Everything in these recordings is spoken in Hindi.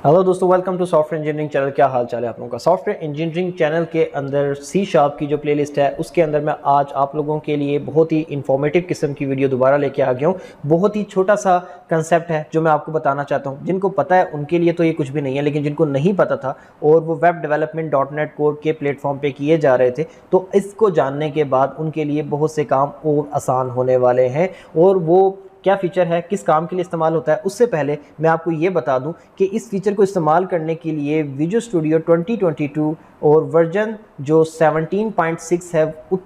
हेलो दोस्तों, welcome to software engineering channel. क्या हाल चाल है आप लोगों का। सॉफ्टवेयर इंजीनियरिंग चैनल के अंदर सी शार्प की जो प्लेलिस्ट है उसके अंदर मैं आज आप लोगों के लिए बहुत ही इंफॉर्मेटिव किस्म की वीडियो दोबारा लेके आ गया हूँ। बहुत ही छोटा सा कंसेप्ट है जो मैं आपको बताना चाहता हूँ। जिनको पता है उनके लिए तो ये कुछ भी नहीं है, लेकिन जिनको नहीं पता था और वो वेब डेवलपमेंट .NET कोर के प्लेटफॉर्म पे किए जा रहे थे, तो इसको जानने के बाद उनके लिए बहुत से काम और आसान होने वाले हैं। और वो क्या फ़ीचर है, किस काम के लिए इस्तेमाल होता है, उससे पहले मैं आपको ये बता दूं कि इस फीचर को इस्तेमाल करने के लिए विजुअल स्टूडियो 2022 और वर्जन जो 17.6 है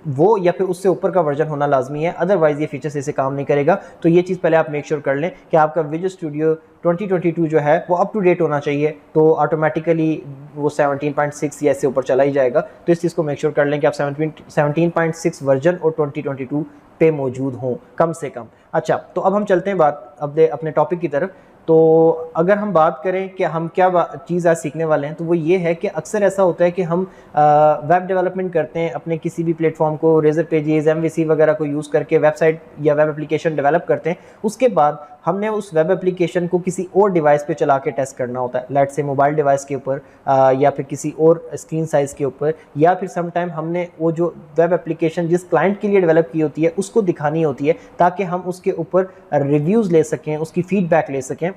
वो या फिर उससे ऊपर का वर्जन होना लाजमी है, अदरवाइज़ ये फीचर से काम नहीं करेगा। तो ये चीज़ पहले आप मेक श्योर कर लें कि आपका विजुअल स्टूडियो 2022 जो है वो अप टू डेट होना चाहिए, तो ऑटोमेटिकली वो 17.6 या इससे ऊपर चला ही जाएगा। तो इस चीज़ को मेक श्योर कर लें कि आप 17.6 वर्जन और 2022 पे मौजूद हों कम से कम। अच्छा, तो अब हम चलते हैं अपने टॉपिक की तरफ। तो अगर हम बात करें कि हम क्या चीज़ आज सीखने वाले हैं, तो वो ये है कि अक्सर ऐसा होता है कि हम वेब डेवलपमेंट करते हैं अपने किसी भी प्लेटफॉर्म को, रेजर पेजेस, MVC वगैरह को यूज़ करके वेबसाइट या वेब एप्लीकेशन डेवलप करते हैं। उसके बाद हमने उस वेब एप्लीकेशन को किसी और डिवाइस पे चला के टेस्ट करना होता है, लेट्स से मोबाइल डिवाइस के ऊपर या फिर किसी और स्क्रीन साइज़ के ऊपर, या फिर समटाइम हमने वो जो वेब एप्लीकेशन जिस क्लाइंट के लिए डेवलप की होती है उसको दिखानी होती है ताकि हम उसके ऊपर रिव्यूज़ ले सकें, उसकी फीडबैक ले सकें।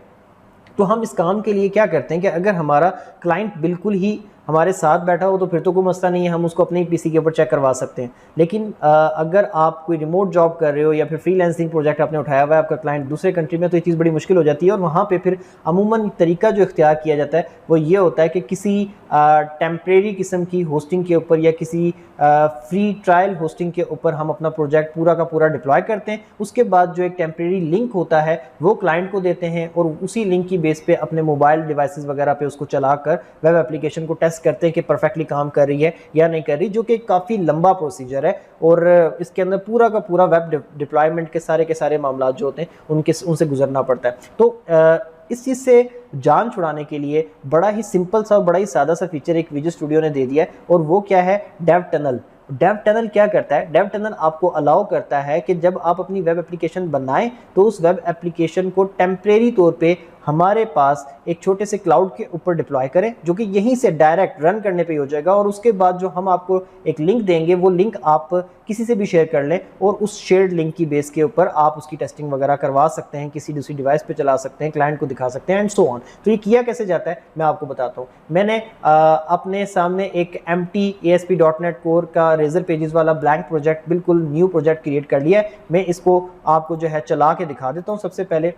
तो हम इस काम के लिए क्या करते हैं कि अगर हमारा क्लाइंट बिल्कुल ही हमारे साथ बैठा हो तो फिर तो कोई मसला नहीं है, हम उसको अपने पीसी के ऊपर चेक करवा सकते हैं। लेकिन अगर आप कोई रिमोट जॉब कर रहे हो या फिर फ्रीलांसिंग प्रोजेक्ट आपने उठाया हुआ है, आपका क्लाइंट दूसरे कंट्री में, तो ये चीज़ बड़ी मुश्किल हो जाती है। और वहाँ पे फिर अमूमन तरीका जो इख्तियार किया जाता है वो ये होता है कि किसी टेम्परेरी किस्म की होस्टिंग के ऊपर या किसी फ्री ट्रायल होस्टिंग के ऊपर हम अपना प्रोजेक्ट पूरा का पूरा डिप्लॉय करते हैं। उसके बाद जो एक टेम्परेरी लिंक होता है वो क्लाइंट को देते हैं और उसी लिंक की बेस पे अपने मोबाइल डिवाइसेस वगैरह पे उसको चलाकर वेब एप्लीकेशन को टेस्ट करते हैं कि परफेक्टली काम कर रही है या नहीं कर रही, जो कि काफ़ी लंबा प्रोसीजर है। और इसके अंदर पूरा का पूरा वेब डिप्लॉयमेंट के सारे मामला जो होते हैं उनसे गुजरना पड़ता है। तो इस चीज़ से जान छुड़ाने के लिए बड़ा ही सिंपल सा, बड़ा ही सादा सा फीचर एक विजुअल स्टूडियो ने दे दिया है, और वो क्या है, डेव टनल। डेव टनल क्या करता है? डेव टनल आपको अलाउ करता है कि जब आप अपनी वेब एप्लीकेशन बनाएं तो उस वेब एप्लीकेशन को टेम्परेरी तौर पे हमारे पास एक छोटे से क्लाउड के ऊपर डिप्लॉय करें, जो कि यहीं से डायरेक्ट रन करने पे हो जाएगा। और उसके बाद जो हम आपको एक लिंक देंगे वो लिंक आप किसी से भी शेयर कर लें और उस शेयर्ड लिंक की बेस के ऊपर आप उसकी टेस्टिंग वगैरह करवा सकते हैं, किसी दूसरी डिवाइस पे चला सकते हैं, क्लाइंट को दिखा सकते हैं एंड सो ऑन। तो ये किया कैसे जाता है मैं आपको बताता हूँ। मैंने अपने सामने एक empty ASP.NET कोर का रेजर पेजेस वाला ब्लैंक प्रोजेक्ट, बिल्कुल न्यू प्रोजेक्ट क्रिएट कर लिया है। मैं इसको आपको जो है चला के दिखा देता हूँ। सबसे पहले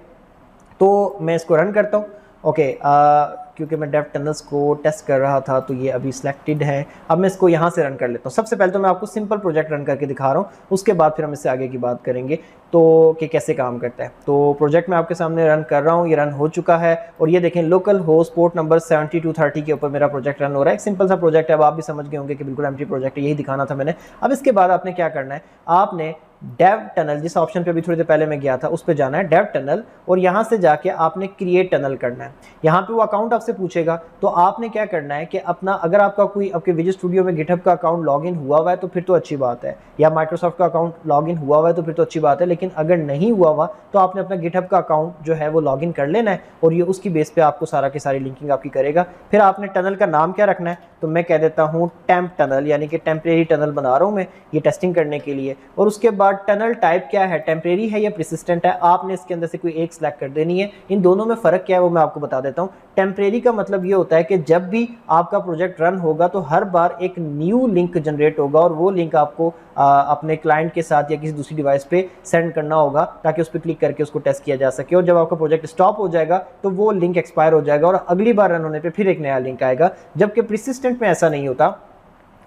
तो मैं इसको रन करता हूँ। ओके, क्योंकि मैं डेव टनल्स को टेस्ट कर रहा था तो ये अभी सिलेक्टेड है। अब मैं इसको यहाँ से रन कर लेता हूँ। सबसे पहले तो मैं आपको सिंपल प्रोजेक्ट रन करके दिखा रहा हूँ, उसके बाद फिर हम इससे आगे की बात करेंगे तो कि कैसे काम करता है। तो प्रोजेक्ट मैं आपके सामने रन कर रहा हूँ, ये रन हो चुका है। और ये देखें, लोकल होस्ट पोर्ट नंबर 7230 के ऊपर मेरा प्रोजेक्ट रन हो रहा है। एक सिंपल सा प्रोजेक्ट है, अब आप भी समझ गए होंगे कि बिल्कुल एम्प्टी प्रोजेक्ट है, यही दिखाना था मैंने। अब इसके बाद आपने क्या करना है, आपने डेव टनल, जिस ऑप्शन पे अभी थोड़ी देर पहले मैं गया था उस पे जाना है, डेव टनल, और यहाँ से जाके आपने क्रिएट टनल करना है। यहाँ पे वो अकाउंट आपसे पूछेगा, तो आपने क्या करना है कि अपना, अगर आपका कोई आपके विजुअल स्टूडियो में गिटहब का अकाउंट लॉगिन हुआ हुआ है तो फिर तो अच्छी बात है, या माइक्रोसॉफ्ट का अकाउंट लॉगिन हुआ हुआ है तो फिर तो अच्छी बात है। लेकिन अगर नहीं हुआ हुआ तो आपने अपना गिटहब का अकाउंट जो है वो लॉगिन कर लेना है, और ये उसकी बेस पे आपको सारा की सारी लिंकिंग आपकी करेगा। फिर आपने टनल का नाम क्या रखना है, तो मैं कह देता हूँ टेम्प टनल, यानी कि टेम्परेरी टनल बना रहा हूँ मैं ये टेस्टिंग करने के लिए। और उसके बाद टनल टाइप क्या है, टेम्परेरी है या परसिस्टेंट है, आपने इसके अंदर से कोई एक सिलेक्ट कर देनी है। इन दोनों में फ़र्क क्या है वो मैं आपको बता देता हूँ। टेम्परेरी का मतलब ये होता है कि जब भी आपका प्रोजेक्ट रन होगा तो हर बार एक न्यू लिंक जनरेट होगा, और वो लिंक आपको अपने क्लाइंट के साथ या किसी दूसरी डिवाइस पे सेंड करना होगा ताकि उस पर क्लिक करके उसको टेस्ट किया जा सके। और जब आपका प्रोजेक्ट स्टॉप हो जाएगा तो वो लिंक एक्सपायर हो जाएगा और अगली बार रन होने पे फिर एक नया लिंक आएगा। जबकि परसिस्टेंट में ऐसा नहीं होता।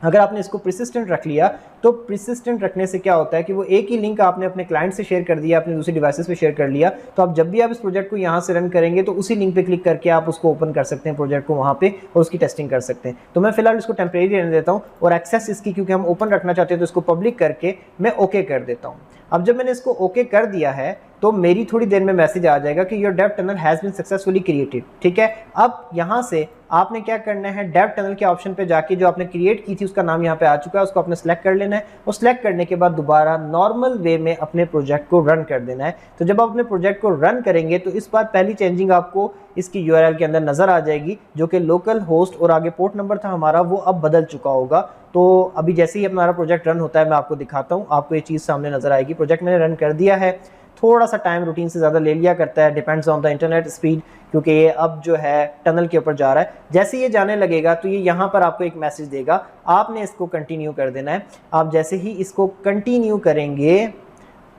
अगर आपने इसको परसिस्टेंट रख लिया तो परसिस्टेंट रखने से क्या होता है कि वो एक ही लिंक आपने अपने क्लाइंट से शेयर कर दिया, अपने दूसरी डिवाइसेस पे शेयर कर लिया, तो आप जब भी आप इस प्रोजेक्ट को यहाँ से रन करेंगे तो उसी लिंक पे क्लिक करके आप उसको ओपन कर सकते हैं प्रोजेक्ट को वहाँ पे, और उसकी टेस्टिंग कर सकते हैं। तो मैं फिलहाल इसको टेम्परेरी रहने देता हूँ, और एक्सेस इसकी क्योंकि हम ओपन रखना चाहते हैं तो इसको पब्लिक करके मैं ओके कर देता हूँ। अब जब मैंने इसको ओके कर दिया है तो मेरी थोड़ी देर में मैसेज आ जाएगा कि your dev tunnel has been successfully created. ठीक है, अब यहाँ से आपने क्या करना है, डेव टनल के ऑप्शन पे जाके जो आपने क्रिएट की थी उसका नाम यहाँ पे आ चुका है, उसको आपने सेलेक्ट कर लेना है और सेलेक्ट करने के बाद दोबारा नॉर्मल वे में अपने प्रोजेक्ट को रन कर देना है। तो जब आप अपने प्रोजेक्ट को रन करेंगे तो इस बार पहली चेंजिंग आपको इसकी यूआरएल के अंदर नजर आ जाएगी, जो कि लोकल होस्ट और आगे पोर्ट नंबर था हमारा वो अब बदल चुका होगा। तो अभी जैसे ही हमारा प्रोजेक्ट रन होता है मैं आपको दिखाता हूँ, आपको ये चीज़ सामने नजर आएगी। प्रोजेक्ट मैंने रन कर दिया है, थोड़ा सा टाइम रूटीन से ज़्यादा ले लिया करता है, depends on the internet speed, क्योंकि ये अब जो है टनल के ऊपर जा रहा है। जैसे ये जाने लगेगा तो ये यहाँ पर आपको एक मैसेज देगा, आपने इसको कंटिन्यू कर देना है। आप जैसे ही इसको कंटिन्यू करेंगे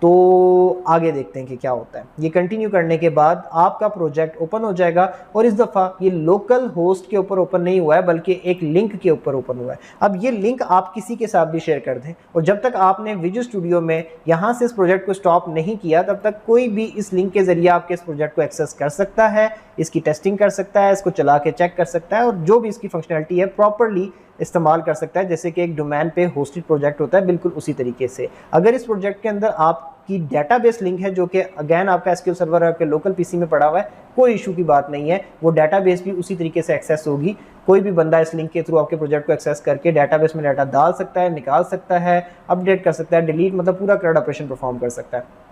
तो आगे देखते हैं कि क्या होता है। ये कंटिन्यू करने के बाद आपका प्रोजेक्ट ओपन हो जाएगा और इस दफ़ा ये लोकल होस्ट के ऊपर ओपन नहीं हुआ है बल्कि एक लिंक के ऊपर ओपन हुआ है। अब ये लिंक आप किसी के साथ भी शेयर कर दें और जब तक आपने विजुअल स्टूडियो में यहाँ से इस प्रोजेक्ट को स्टॉप नहीं किया तब तक कोई भी इस लिंक के जरिए आपके इस प्रोजेक्ट को एक्सेस कर सकता है, इसकी टेस्टिंग कर सकता है, इसको चला के चेक कर सकता है और जो भी इसकी फंक्शनैलिटी है प्रॉपरली इस्तेमाल कर सकता है, जैसे कि एक डोमेन पे होस्टेड प्रोजेक्ट होता है बिल्कुल उसी तरीके से। अगर इस प्रोजेक्ट के अंदर आपकी डेटाबेस लिंक है जो कि अगेन आपका एसक्यूएल सर्वर आपके लोकल पीसी में पड़ा हुआ है, कोई इशू की बात नहीं है, वो डेटाबेस भी उसी तरीके से एक्सेस होगी। कोई भी बंदा इस लिंक के थ्रू आपके प्रोजेक्ट को एक्सेस करके डेटाबेस में डाटा डाल सकता है, निकाल सकता है, अपडेट कर सकता है, डिलीट, मतलब पूरा क्राउड ऑपरेशन परफॉर्म कर सकता है।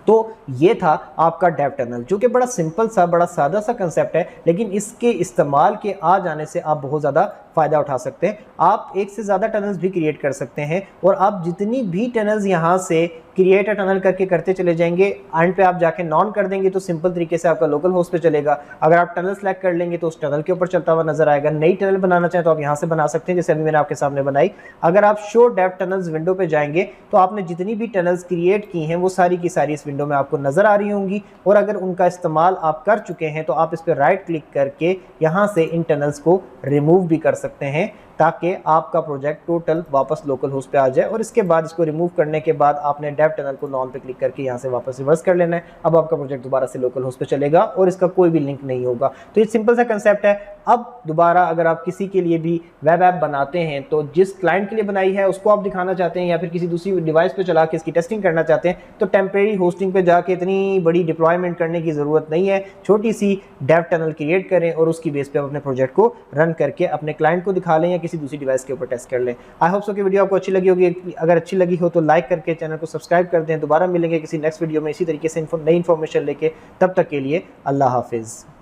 तो ये था आपका डेव टनल, जो कि बड़ा सिंपल सा, बड़ा सादा सा कंसेप्ट है, लेकिन इसके इस्तेमाल के आ जाने से आप बहुत ज़्यादा फ़ायदा उठा सकते हैं। आप एक से ज़्यादा टनल्स भी क्रिएट कर सकते हैं और आप जितनी भी टनल्स यहाँ से क्रिएट अ टनल करके करते चले जाएंगे, एंड पे आप जाके नॉन कर देंगे तो सिंपल तरीके से आपका लोकल होस्ट पे चलेगा। अगर आप टनल सेलेक्ट कर लेंगे तो उस टनल के ऊपर चलता हुआ नजर आएगा। नई टनल बनाना चाहें तो आप यहाँ से बना सकते हैं, जैसे अभी मैंने आपके सामने बनाई। अगर आप शो डेव टनल्स विंडो पे जाएंगे तो आपने जितनी भी टनल्स क्रिएट की हैं वो सारी की सारी इस विंडो में आपको नजर आ रही होंगी और अगर उनका इस्तेमाल आप कर चुके हैं तो आप इस पर राइट क्लिक करके यहाँ से इन टनल्स को रिमूव भी कर सकते हैं ताकि आपका प्रोजेक्ट टोटल वापस लोकल होस्ट पे आ जाए। और इसके बाद इसको रिमूव करने के बाद आपने डेव टनल को नॉन पे क्लिक करके यहाँ से वापस रिवर्स कर लेना है। अब आपका प्रोजेक्ट दोबारा से लोकल होस्ट पे चलेगा और इसका कोई भी लिंक नहीं होगा। तो ये सिंपल सा कंसेप्ट है। अब दोबारा अगर आप किसी के लिए भी वेब ऐप बनाते हैं तो जिस क्लाइंट के लिए बनाई है उसको आप दिखाना चाहते हैं या फिर किसी दूसरी डिवाइस पे चला के इसकी टेस्टिंग करना चाहते हैं तो टेम्परेरी होस्टिंग पे जाके इतनी बड़ी डिप्लॉयमेंट करने की ज़रूरत नहीं है। छोटी सी डेव टनल क्रिएट करें और उसकी बेस पे आप अपने प्रोजेक्ट को रन करके अपने क्लाइंट को दिखा लें या किसी दूसरी डिवाइस के ऊपर टेस्ट कर लें। आई होप सो कि वीडियो आपको अच्छी लगी होगी। अगर अच्छी लगी हो तो लाइक करके चैनल को सब्सक्राइब कर दें। दोबारा मिलेंगे किसी नेक्स्ट वीडियो में इसी तरीके से नई इन्फॉर्मेशन लेके। तब तक के लिए अल्लाह हाफिज़।